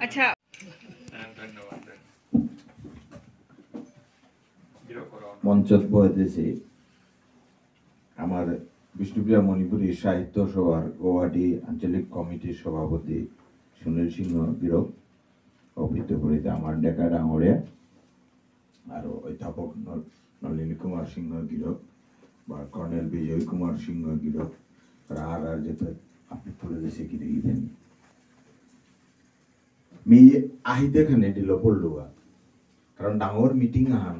আচ্ছা মঞ্চত বসেছি আমার বিষ্ণুপ্রিয়া মণিপুরী সাহিত্য সভার গৌহাটি আঞ্চলিক কমিটির সভাপতি সুনীল সিংহ গিরক অভিত্যপুরীতে আমার ডেকা ডাঙরিয়া আর অধ্যাপক নলিনী কুমার সিংহ গিরক বা কর্নেল বিজয় কুমার সিংহ গিরক আর যেতে আপনি পড়ে দেশে কি দেখিবেন মি আহিদেখানে দিল পড়লুয়া কারণ ডাঙর মিটিং আহান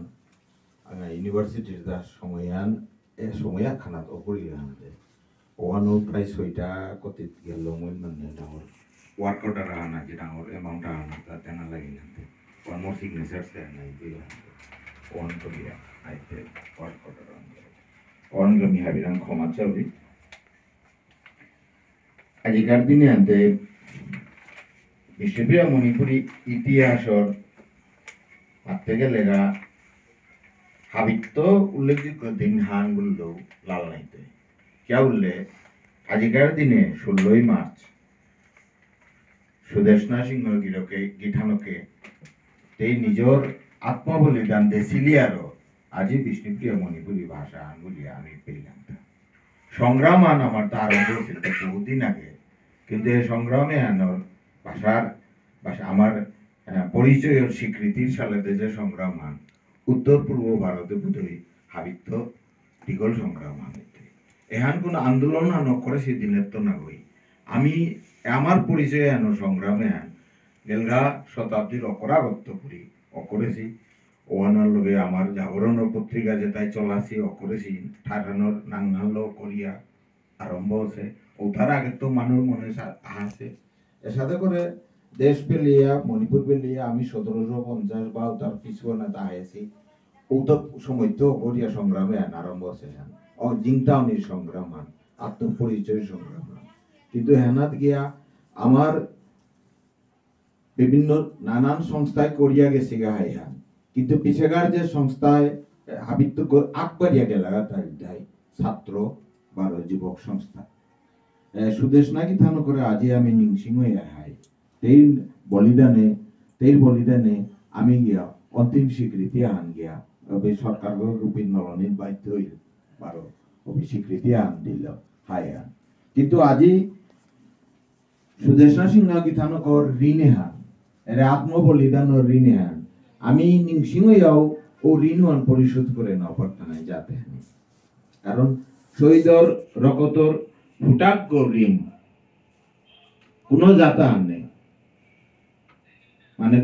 ইউনিভার্সিটির যা সময়য়ান সময়া খানাত অপরি আনতে ওয়ানো প্রায় 6টা কতিত গেল মই মানে ডাঙর ওয়ার্ক অর্ডার আনা যে ডাঙর অ্যামাউন্ট আনা তা তেনা লাগি নাতে ওয়ান মোর সিগনেচারস দেন নাই যে ওয়ান করিয়া আইতে ওয়ার্ক অর্ডার আনা ওয়ান গমি হাবিরান ক্ষমা চাবি আজিকার দিনে আনতে বিষ্ণুপ্রিয়া মণিপুরী ইতিহাসর মারতে গেলে হাবিত্য উল্লেখযোগ্য দিন হান বললো লাল নাইতে क्या বললে আজিকার দিনে 16ই মার্চ সুদেশনা সিংহ গিরকে গিঠানকে তেই নিজর আত্মবলিদান দেশিলিয়ারও আজি বিষ্ণুপ্রিয়া মণিপুরী ভাষা আন বলিয়া আমি পেলাম সংগ্রাম আন আমার তার হয়েছিল বহুদিন আগে কিন্তু এই সংগ্রামে আনর ভাষার আমার পরিচয়ের স্বীকৃতির সালে যে সংগ্রাম আন উত্তর পূর্ব ভারতে বোধহয় হাবিত্য দীঘল সংগ্রাম আনিতে এহান কোন আন্দোলন আন করে সেদিনের তো না হই আমি আমার পরিচয় আনো সংগ্রামে আন গেলগা শতাব্দীর অপরাগত্য করি অকরেছি ওয়ানার লগে আমার জাগরণ পত্রিকা যেটাই চলাছি অকরেছি ঠাকানোর নাঙ্গাল করিয়া আরম্ভ হচ্ছে ও তার আগে তো মানুষ মনে আছে এর সাথে করে দেশ পেলিয়া মণিপুর পেলিয়া আমি 1750 বা তার পিছনে দাঁড়িয়েছি ও তো সময় তো করিয়া সংগ্রামে আরম্ভ হচ্ছে ও জিংটাউনির সংগ্রাম আত্মপরিচয় সংগ্রাম কিন্তু হেনাত গিয়া আমার বিভিন্ন নানান সংস্থায় করিয়া গেছে গা হাইহান কিন্তু পিছেগার যে সংস্থায় হাবিত্য আগবাড়িয়া গেল তাই ছাত্র বা যুবক সংস্থা সুদেশ নাকি থানো করে আজি আমি নিংসিং হইয়া হাই তেই বলিদানে আমি গিয়া অন্তিম স্বীকৃতি আন গিয়া সরকার রূপী নলনীত বাধ্য হইল বারো স্বীকৃতি আন দিল হাই আন কিন্তু আজি সুদেশনা সিংহ গীতানকর ঋণে হান এরা আত্মবলিদানের ঋণে হান আমি নিংসিং হইয়াও ও ঋণ পরিশোধ করে না পারতাম যাতে কারণ শহীদর রকতর ফুটাগ্য ঋণ কোনো জাতা আন নেই মানে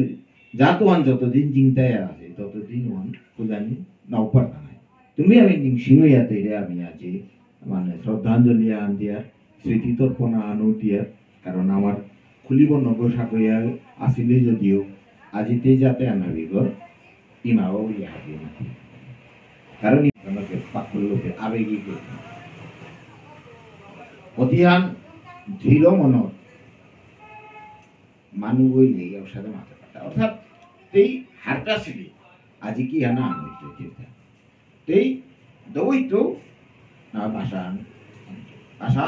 জাতওয়ান যতদিন চিন্তায় আছে ততদিন ওয়ান খুঁজানি নাও পারতা নাই তুমি আমি নিংসিংয়াতে আমি আজি মানে শ্রদ্ধাঞ্জলি আন দিয়ার স্মৃতি তর্পণা আনো দিয়ার কারণ আমার খুলিব নগসাগরিয়া আসিলে যদিও আজিতে যাতে আনাবিগর ইমাও ইয়া হাবি না কারণ আমাকে পাকুল লোকে আবেগী অধিয়ান দৃঢ় মনত মানুহ বইলে ওর সাথে মাথা কাটা অর্থাৎ তেই হারটা ছিল আজি কি আনা আনইতো তেই দইতো না ভাষা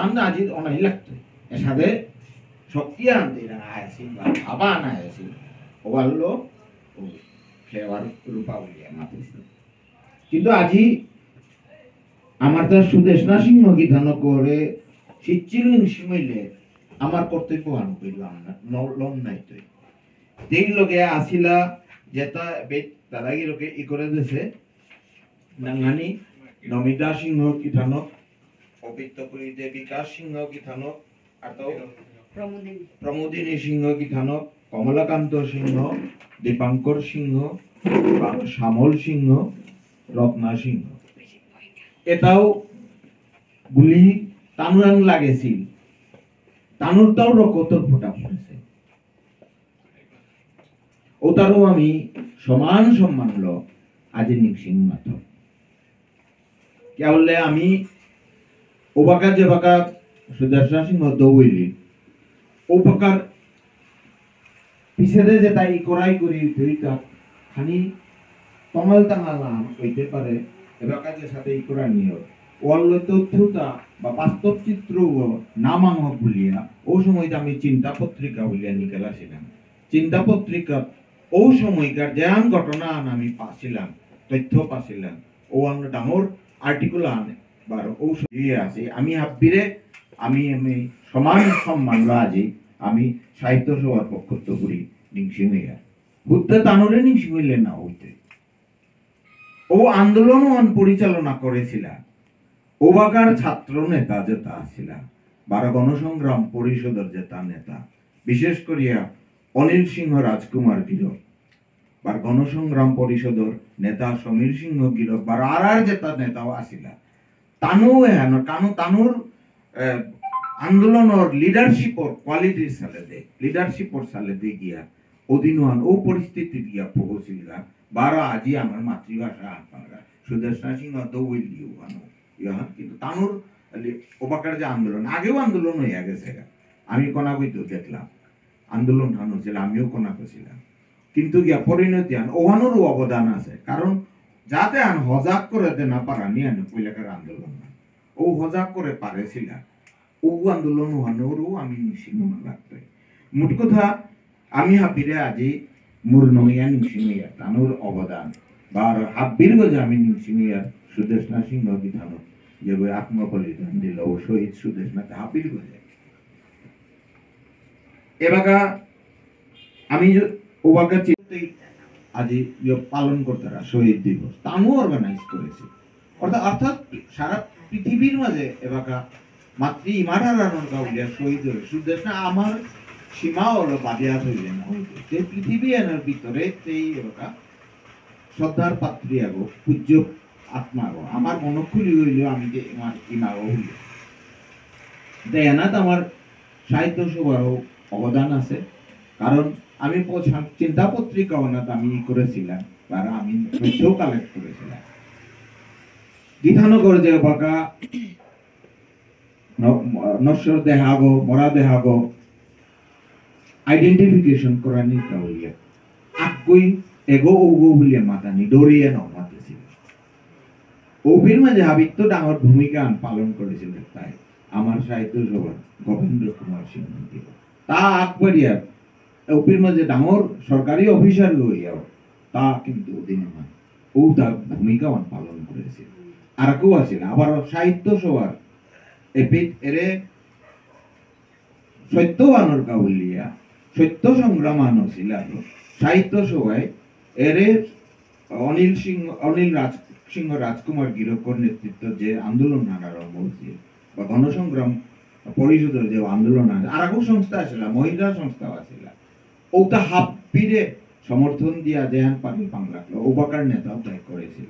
আন আজি অনাই লাগতো এর সাথে শক্তি আনতে না আইছি বা ভাবা না আইছি ওভারলো ফ্লেভার রূপা বলিয়া মাতিছে কিন্তু আজি আমার তার সুদেশনা সিংহ গীতান করে সিচ্চিলিং সিমইলে আমার কর্তব্য আন কইলাম না লম নাই তুই দেই লগে আসিলা যেটা দাদাগি লোকে ই করে দিছে নাঙ্গানি নমিতা সিংহ গীতানক অবিত্তপুরী বিকাশ সিংহ গীতানক আর তো প্রমোদিনী সিংহ গীতানক কমলাকান্ত সিংহ দীপাঙ্কর সিংহ শ্যামল সিংহ রত্না সিংহ এটাও গুলি তানুরাং লাগেছিল তানুরটাও রকতর ফোটা পড়েছে ওটারও আমি সমান সম্মান ল আজি নিংসিং মাত্র কে বললে আমি ওবাকা যে বাকা সুদর্শন সিংহ দৌইলি ওবাকার পিছেদে যে তাই করাই করি দুইটা খানি কমল টাঙালাম কইতে পারে এবাকার যে সাথে ই করা নিও ওয়াল তথ্যটা বা বাস্তব চিত্র না মানব বলিয়া ও সময় আমি চিন্তা পত্রিকা বলিয়া নিকেলাছিলাম। চিন্তা পত্রিকা ও সময়কার যেন ঘটনা আমি পাছিলাম, তথ্য পাছিলাম, ও আমরা ডাঙর আর্টিকেল আনে বার ও দিয়ে আছে আমি হাব্বিরে আমি সমান সম্মান আজি আমি সাহিত্য সভার পক্ষ করি নিংসিং হইয়া হুদ্দে তানুরে নিংসিং হইলে না হইতে ও আন্দোলন পরিচালনা করেছিলাম। ওবাকার ছাত্র নেতা যেটা ছিল বারা গণসংগ্রাম পরিষদের যেটা নেতা, বিশেষ করিয়া অনিল সিংহ রাজকুমার গিরক বা গণসংগ্রাম পরিষদের নেতা সমীর সিংহ গিরক বা আর যেটা নেতাও আসিল তানু হেন কানু তানুর আন্দোলনের লিডারশিপর কোয়ালিটির সালে দে লিডারশিপর সালে দে গিয়া অধীনহান ও পরিস্থিতি গিয়া পৌঁছিল বারা আজি আমার মাতৃভাষা আপনারা সুদর্শন সিংহ দৌড় দিও আনো কিন্তু তানুর ওবাকার যে আন্দোলন আগেও আন্দোলন হইয়া গেছে আমি কোনা কইতো দেখলাম আন্দোলন হানো ছিল আমিও কোনা কইছিলাম কিন্তু গিয়া পরিণতি আন ওহানোরও অবদান আছে কারণ যাতে আন হজাক করে দে না পারা নিয়ে আনো পৈলাকার আন্দোলন না ও হজাক করে পারেছিল ও আন্দোলন ওহানোরও আমি নিশ্চিন্ন লাগতো মোট কথা আমি হাবিরে আজি মোর নইয়া নিশ্চিন্ন তানুর অবদান বা হাব্বির গজে আমি নিশ্চিন্ন সুদেশনা সিংহ বিধান যে আত্মবলিদান দিল ও শহীদ সুদেশনা হাবির গজে এবাকা আমি ওবাকা চিন্তাই আজি পালন করতারা শহীদ দিবস তামও অর্গানাইজ করেছে অর্থাৎ সারা পৃথিবীর মাঝে এবাকা মাতৃ ইমারানোর গাউলিয়া শহীদ হয়ে সুদেশনা আমার সীমা হলো বাদিয়া হইলে না হইতে পৃথিবী এনার ভিতরে সেই এবাকা শ্রদ্ধার পাত্রী আগো পূজ্য আত্মা আগো আমার মনক্ষুলি হইলেও আমি যে আমার ইমাগো হইল দেয়ানাত আমার সাহিত্য সভারও অবদান আছে কারণ আমি চিন্তা পত্রিকা অনাথ আমি করেছিলাম আর আমি তথ্য কালেক্ট করেছিলাম গীতানগর যে বাঁকা নশ্বর দেহাগো মরা দেহাগো আইডেন্টিফিকেশন করা নিতে হইয়া আগই এগো ওগো বলিয়া মাতানি ডরিয়ে ন মাতেছিল অভির মাঝে হাবিত্য ডাঙর ভূমিকা পালন করেছিল তাই আমার সাহিত্য সভার গোবিন্দ্র কুমার সিংহ তা আগবাড়িয়া অভির মাঝে ডাঙর সরকারি অফিসার হইয়াও তা কিন্তু দিনমান ও তার ভূমিকা পালন করেছিল আর কেউ আছিল আবার সাহিত্য সভার এরে সত্যবানর কাউলিয়া সত্য সংগ্রাম ছিল সাহিত্য সভায় এরে অনিল সিংহ রাজকুমার গিরকর নেতৃত্ব যে আন্দোলন আরম্ভ হয়েছিল বা গণসংগ্রাম পরিষদের যে আন্দোলন আর এক সংস্থা আছিল মহিলা সংস্থা আছিল ওটা হাব্বিরে সমর্থন দিয়া যেহান পানি বাংলা ওবাকার নেতাও তাই করেছিল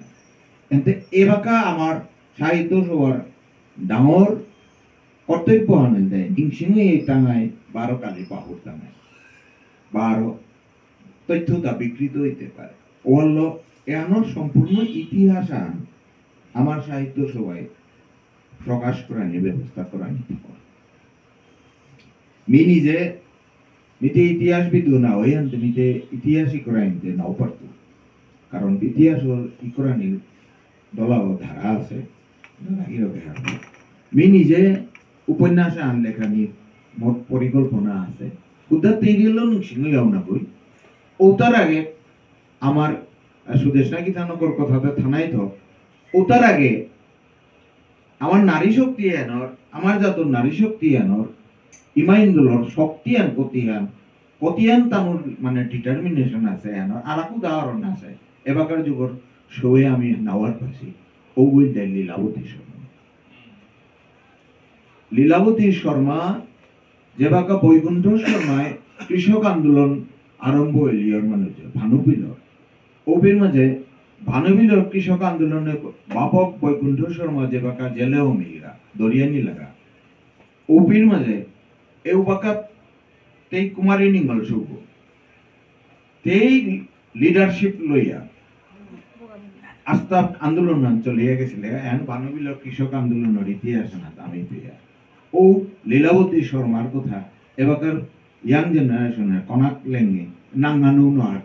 কিন্তু এবাকা আমার সাহিত্য সভার ডাঙর কর্তব্য আনেন দেয় ইংসিংহে এই টাঙায় 12 কালি পাহুর টাঙায় 12 তথ্যটা বিকৃত হইতে পারে ও হলো এমন সম্পূর্ণ ইতিহাস আমার সাহিত্য সভায় প্রকাশ করা নিয়ে ব্যবস্থা করা নিতে পারে মি নিজে নিতে ইতিহাসবিদ না হই আনতে নিতে ইতিহাসই করা নিতে নাও পারত কারণ ইতিহাস ই করা নিয়ে দলাও ধারা আছে মি নিজে উপন্যাস আন লেখা নিয়ে মোট পরিকল্পনা আছে উদ্ধার তৈরি হলো সিংহ না বই ওটার আগে আমার সুদেশনা গীতানগর কথাটা থানায় তো ওটার আগে আমার নারী শক্তি এনর আমার যত নারী শক্তি এনর ইমাইন্দুলর শক্তি আন কতিয়ান তামুর মানে ডিটারমিনেশন আছে এনর আর এক উদাহরণ আছে এবাকার যুগর শোয়ে আমি নাওয়ার পাশে ও বই দেয় লীলাবতী শর্মা যেবাকা বৈকুণ্ঠ শর্মায় কৃষক আন্দোলন আরম্ভ হইলিয়র মানুষ ভানুবিলর ওবির মাঝে ভানুবিলর কৃষক আন্দোলনে বাপক বৈকুণ্ঠ শর্মা যেবাকা জেলেও মিলিরা দরিয়ানি লাগা ওবির মাঝে এ বাকা তেই কুমারী নিঙ্গল সৌগ তেই লিডারশিপ লইয়া আস্থা আন্দোলন চলিয়া গেছিল এন ভানুবিলর কৃষক আন্দোলনের ইতিহাস না আমি পেয়া ও লীলাবতী শর্মার কথা এবাকার ইয়াং জেনারেশনের কনাক লেঙ্গে নাঙ্গানু নয়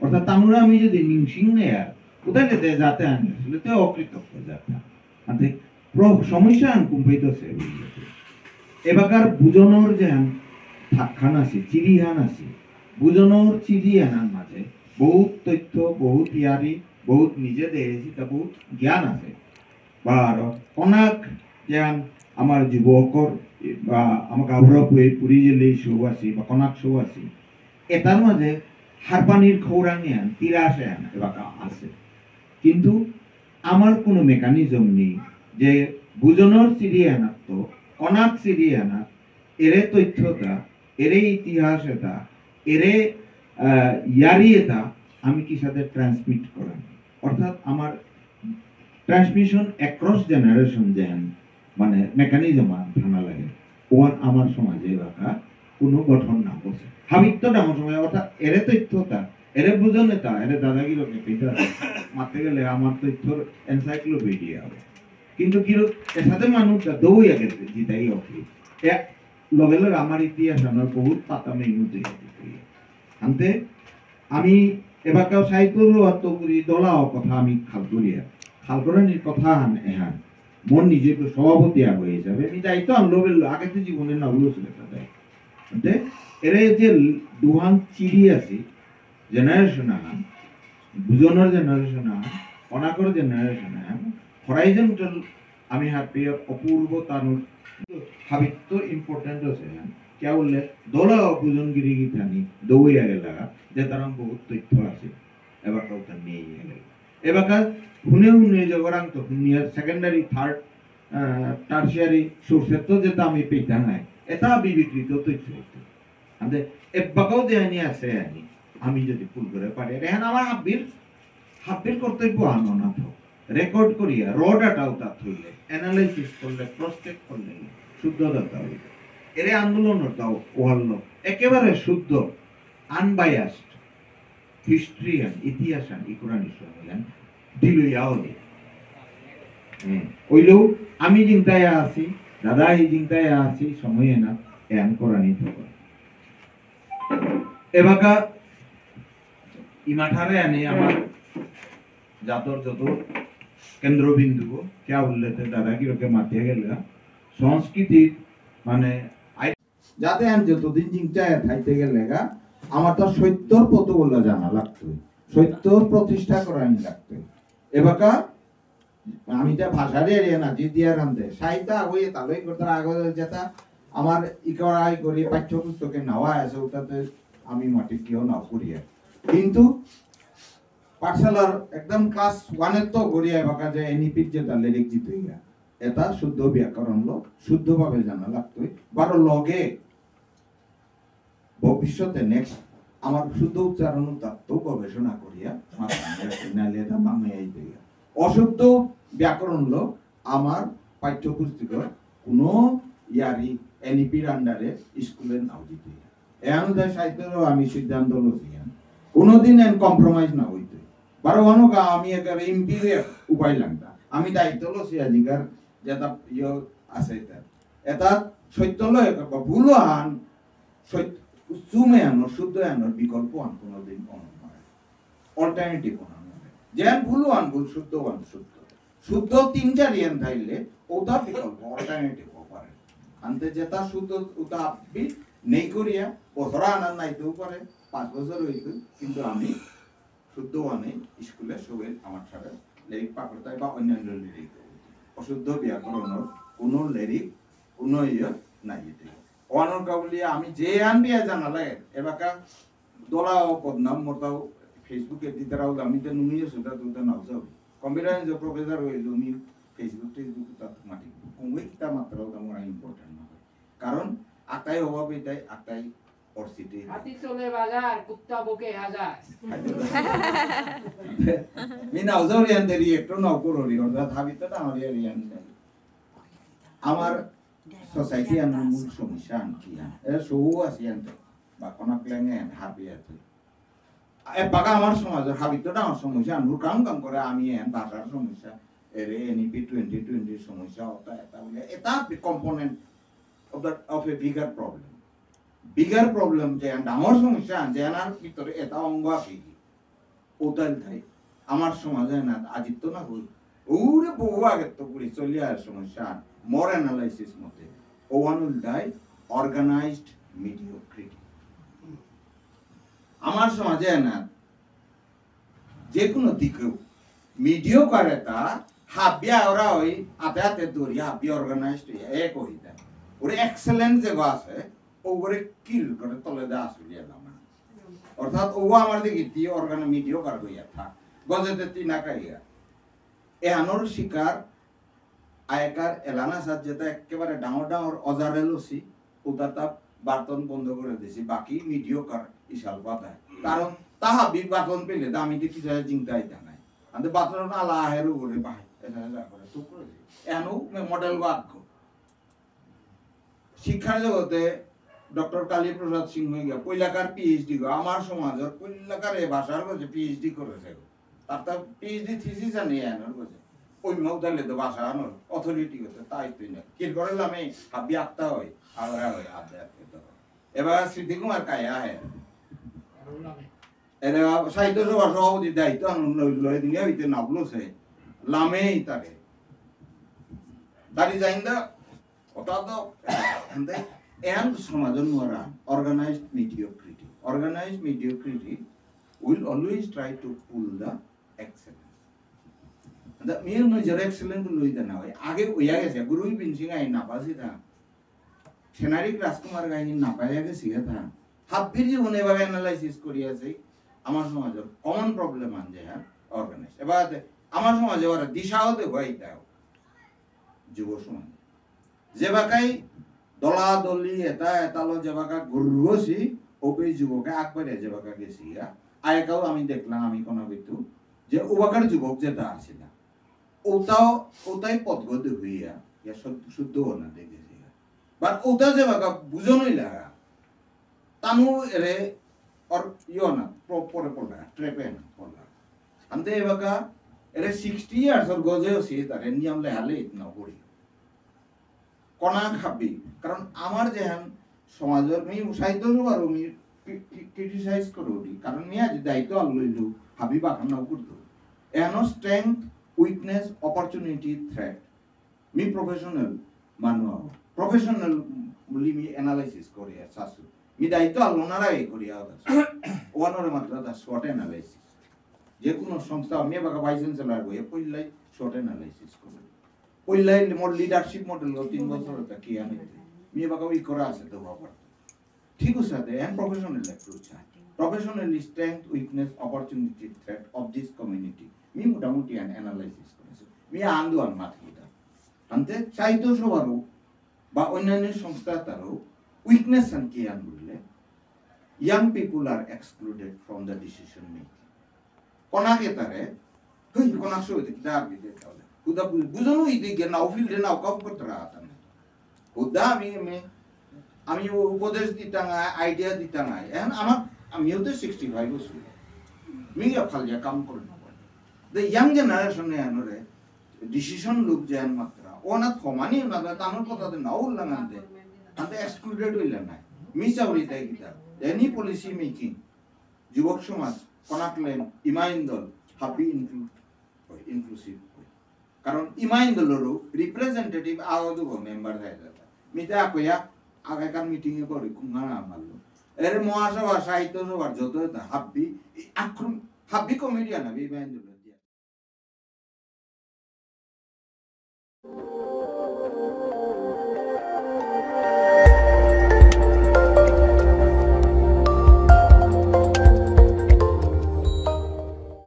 অর্থাৎ তামরা আমি যদি নিংসিং নেয়ার কোথায় যেতে যাতে আনলে তে অকৃতজ্ঞ যাতে সমস্যা আন কুম্পাইতেছে এবাকার বুঝনোর যেন খান আছে চিড়িহান আছে বুঝনোর চিড়িহানার মাঝে বহুত তথ্য বহুত ইয়ারি বহুত নিজে দেখেছি তা বহুত জ্ঞান আছে বা অনেক যেন আমার যুবকর বা আমার গাভরক হয়ে পুরী জেলে শো আছে বা কনাক শো আছে এটার মাঝে হারপানির খৌরানিয়ান তিরাশায়ান এবাকা আছে কিন্তু আমার কোনো মেকানিজম নেই যে বুঝনোর চিড়িয়ানা তো অনাথ চিড়িয়ানা এরে তথ্যটা এরে ইতিহাস এটা এরে ইয়ারি এটা আমি কি সাথে ট্রান্সমিট করেন অর্থাৎ আমার ট্রান্সমিশন অ্যাক্রস জেনারেশন যেন মানে মেকানিজম থানা লাগে ওয়ান আমার সমাজে এলাকা কোনো গঠন না বসে হাবিত্যটা আমার সমাজে অর্থাৎ এরে তথ্যটা এরে বুঝন এটা এরে দাদাগিরিকে পেতে মারতে গেলে আমার তথ্যর এনসাইক্লোপিডিয়া হবে কিন্তু কি এর সাথে মানুষটা দৌড় আগে জিতাই অফি লগে লগে আমার ইতিহাস আমার বহুত পাতা মেনু আনতে আমি এবারকাও সাহিত্যর আত্মগুরি দলাও কথা আমি খালকরানির কথা এহান মন নিজে সভাপতি হয়ে যাবে আমি দায়িত্ব আনলো আগে তো জীবনের না হলো ছিল এর যে দুহান চিড়ি আছে জেনারেশন আহান বুঝনের জেনারেশন আহান অনাকর জেনারেশন আহান হরাইজন্টাল আমি হাতে অপূর্ব তানুর হাবিত্য ইম্পর্টেন্ট আছে क्या बोलले দোলা বুঝনগিরি গীতানি দৌইয়া গেলা যে তার বহুত তথ্য আছে এবার কথা নিয়ে গেল এবার হুনে হুনে জগরাং তো হুনিয়ার সেকেন্ডারি থার্ড টারশিয়ারি সোর্সের তো যেটা আমি পেইতা নাই এটা বিবিকৃত তথ্য আমাদের এবাকাও যে আনি আছে আনি আমি যদি ভুল করে পারি এখন আমার হাব্বির কর্তব্য আনো না তো রেকর্ড করিয়া র ডাটা উঠা থইলে অ্যানালাইসিস করলে ক্রস চেক করলে শুদ্ধ ডাটা হইবে এর আন্দোলনের দাও ওয়াল্ল একেবারে শুদ্ধ আনবায়াসড হিস্ট্রিয়ান ইতিহাসান ইকুরানি শুনলেন দিলইয়াওলি ওইলো আমি চিন্তায় আছি দাদা এই চিন্তায় আছি সময়ে না এন কোরআনি তো এবাকা ইমাঠারে আনি আমার জাতর যত কেন্দ্রবিন্দু क्या বললেতে দাদা কি রকে মাথিয়ে গেল সংস্কৃতি মানে যাতে আমি যতদিন চিন্তায় থাকতে গেলে আমার তো সত্যর পথ বলে জানা লাগতো সত্যর প্রতিষ্ঠা করানি লাগতো এবাকা আমি যা ভাষার এরিয়া না যে দিয়া রান্ধে সাহিত্য হয়ে তাহলে করতে আগে যেটা আমার ইকরাই করি পাঠ্যপুস্তকে নেওয়া আছে ওটাতে আমি মাটি কেউ নাও করিয়া কিন্তু পাঠশালার একদম ক্লাস 1 এর তো করিয়া এবাকা যে এনইপির যেটা লিরিক জিতে গিয়া এটা শুদ্ধ ব্যাকরণ লো শুদ্ধভাবে জানা লাগতো বারো লগে ভবিষ্যতে নেক্সট আমার শুদ্ধ উচ্চারণ তত্ত্ব গবেষণা করিয়া অশুদ্ধ ব্যাকরণ লো আমার পাঠ্যপুস্তকের কোনো ইয়ারি এনইপির আন্ডারে স্কুলের নাও দিতে এমন সাহিত্যেরও আমি সিদ্ধান্ত লছি কোনোদিন এন কম্প্রোমাইজ না হইতে বারো অনকা আমি একেবারে ইম্পিরিয়ার উপায় লাগতা আমি দায়িত্ব লছি আজিকার যেটা ইয়ে আছে এটা সত্য লয় বা ভুল আন চুমে আনো শুদ্ধ আনোর বিকল্প আন কোনোদিন নয় অল্টারনেটিভ নয় যেন ভুল আন ভুল শুদ্ধ আন শুদ্ধ শুদ্ধ তিন চারি আন থাইলে ওটা বিকল্প অল্টারনেটিভ পারে আনতে যেটা শুদ্ধ ওটা আপনি নেই করিয়া বছর আনার নাইতেও পারে 5 বছর হইতো কিন্তু আমি শুদ্ধ আনে স্কুলে সবে আমার সাথে লিরিক পাকড়তায় বা অন্যান্য লিরিক অশুদ্ধ ব্যাকরণের কোনো লিরিক কোনো ইয়ে নাই এতে অনর কাবলিয়া আমি যে আনবিয়া জানালে এবাকা দোলা পদনাম মোটাও ফেসবুকে দিতারাও আমি তো নুনিয়ে সুদা দুটা নাও যাও কম্পিউটার যে প্রফেসর হইলো আমি ফেসবুক তাত মাটি কমই তা মাত্রাও আমার ইম্পর্টেন্ট না কারণ আটাই অভাবে তাই আটাই অর্সিটি হাতি চলে বাজার কুত্তা বকে হাজার মিনা ওজরিয়ান দেরি একটু নাও কররি অর্থাৎ হাবিতটা আমার ইয়ারিয়ান আমার সোসাইটি আর মূল সমস্যা আনকি এর সৌ আছে আনতে বা কোনা প্ল্যানে হাবি আছে বাগা আমার সমাজের হাবিতটা আমার সমস্যা আনু কাম করে আমি এন ভাষার সমস্যা এর এনইপি 2020 সমস্যা ওটা এটা বলে এটা component of a bigger problem যে ডাঙর সমস্যা যে আনার ভিতরে এটা অঙ্গ আছে ওটাই তাই আমার সমাজে না আজিত্য না হই ওরে বহু আগে তো পুরি চলে আর সমস্যা মোর অ্যানালাইসিস মতে one will die organized mediocrity আমার সমাজে না যে কোনো দিকেও মিডিও করে তা হাবিয়া ওরা ওই আতে আতে দৌড়ি হাবি অর্গানাইজড এক হই দেয় ওরে এক্সেলেন্ট যে আছে ওরে কিল করে তলে দেওয়া আসলে অর্থাৎ ও আমার দিকে দিয়ে অর্গানাইজ মিডিও কার হইয়া থাক গজেতে তিনা কাইয়া এহানোর শিকার আয়কার এলানা সাজ যেটা একেবারে ডাঙর ডাঙর অজারেলসি ওটা তা বার্তন বন্ধ করে দিয়েছি বাকি মিডিও কার ইশাল পাতায় কারণ তাহা বাতন পেলে আমি কি চিন্তাই জানাই আমি বাতন আলা আহের উপরে বাই করে তো করে এহানো মডেল বাক্য শিক্ষা জগতে ডক্টর কালী প্রসাদ সিংহ গিয়া পৈলাকার পিএইচডি গো আমার সমাজের পৈলাকার এই ভাষার কাছে পিএইচডি করেছে তার পিএইচডি থিসিস আনি আনার কাছে ওই মহদালে তো ভাষা আনোর অথরিটি হতে তাই তুই না কি করলাম এই হাবি আত্মা হয় আওরা হয় আদে তো এবার স্মৃতি কুমার কায়া হে এরা সাহিত্য সভার সভাপতি দায়িত্ব লই দিলে হইতে নাবলছে লামেই তারে দাঁড়ি যাইন্দা ওটা তো and সমাজের Nora organized mediocrity will always try to pull the excellence the mere no jere excellent লই দেনা হয় আগে হইয়া গেছে গুরুই পিনসিং আই না পাসি থা সেনারিক রাজকুমার গাইনি না পাইয়া গেছি থা হাব্বির জীবনে ভাবে অ্যানালাইসিস করিয়াছে আমার সমাজের কমন প্রবলেম আনছে হ্যাঁ অর্গানাইজ এবার আমার সমাজে ওরা দিশাও দেব এইটাও যুব সমাজ যে বাকাই দলাদলি এটা এটালো যেবাকা গরুছি ওপে যুবকে আকবারে যেবাকা গেছি আয়কাও আমি দেখলাম আমি কোন বিতু যে ওবাকার যুবক যেটা আছিল ওটাই পদগতি হইয়া ইয়া শুদ্ধ না দেখেছি বাট ওটা যেবাকা বুঝনই লাগা তানু এরে অর ইও না পরে পড়লা ট্রেপে না পড়লা আনতে এবাকা এরে 60 ইয়ার্স অর গজেও সি তারে নিয়ম লেহালে না পড়ি কণা খাবি কারণ আমার যেহান সমাজের মি সাহিত্য সবার মি ক্রিটিসাইজ করবি কারণ মি আজ দায়িত্ব লইলু হাবি বাখান নাও করতো এনো strength weakness opportunity threat me professional মানুষ প্রফেশনাল বলি মি অ্যানালাইসিস করি শাশু মি দায়িত্ব আলোনারাই করি ওয়ানোর মাত্র দা শর্ট অ্যানালাইসিস যে কোনো সংস্থা আমি বাকা ভাইস চ্যান্সেলর হই পইলাই শর্ট অ্যানালাইসিস করি পইলাই মোর লিডারশিপ মডেল 3 বছর তা কি আমি মি বাকা ওই করা আছে তো বাবা ঠিক আছে দে and professional approach professional strength weakness opportunity threat of this community মি মোটামুটি অ্যানালাইসিস করেছি মি আন্দোলন মাথিটা আনতে সাহিত্য সভারও বা অন্যান্য সংস্থা তারও উইকনেস আন কি আন বললে young people are excluded from the decision making কোনাকে তারে হই কোনা সইতে কিতাব দিতে তাহলে খুদা বুঝনো ইতে গে নাও ফিল্ডে নাও কাপ করতে রাতা খুদা আমি উপদেশ দিতাম আইডিয়া দিতাম এখন আমার আমিও তো 65 বছর মিয়া ফালজা কাম করে না the young generation এ আনরে ডিসিশন লুক যেন মাত্রা ওনা কমানি না তানোর কথাতে নাও লাগাতে তাতে এক্সক্লুডেড হইল না মিসাউরি তাই কিতাব any policy making যুবক সমাজ কনাকলেন ইমাইন্দল হাবি ইনক্লুসিভ কারণ ইমাইন্দলরও রিপ্রেজেন্টেটিভ আওয়াজ মেম্বার থাকে মিতা কইয়া আগেকার মিটিং এ পড়ি কুঙ্গানা মারলো এর মহাসভা সাহিত্য সভার যত হাবি আক্রম হাবি কমেডিয়ান হাবি ইমাইন্দল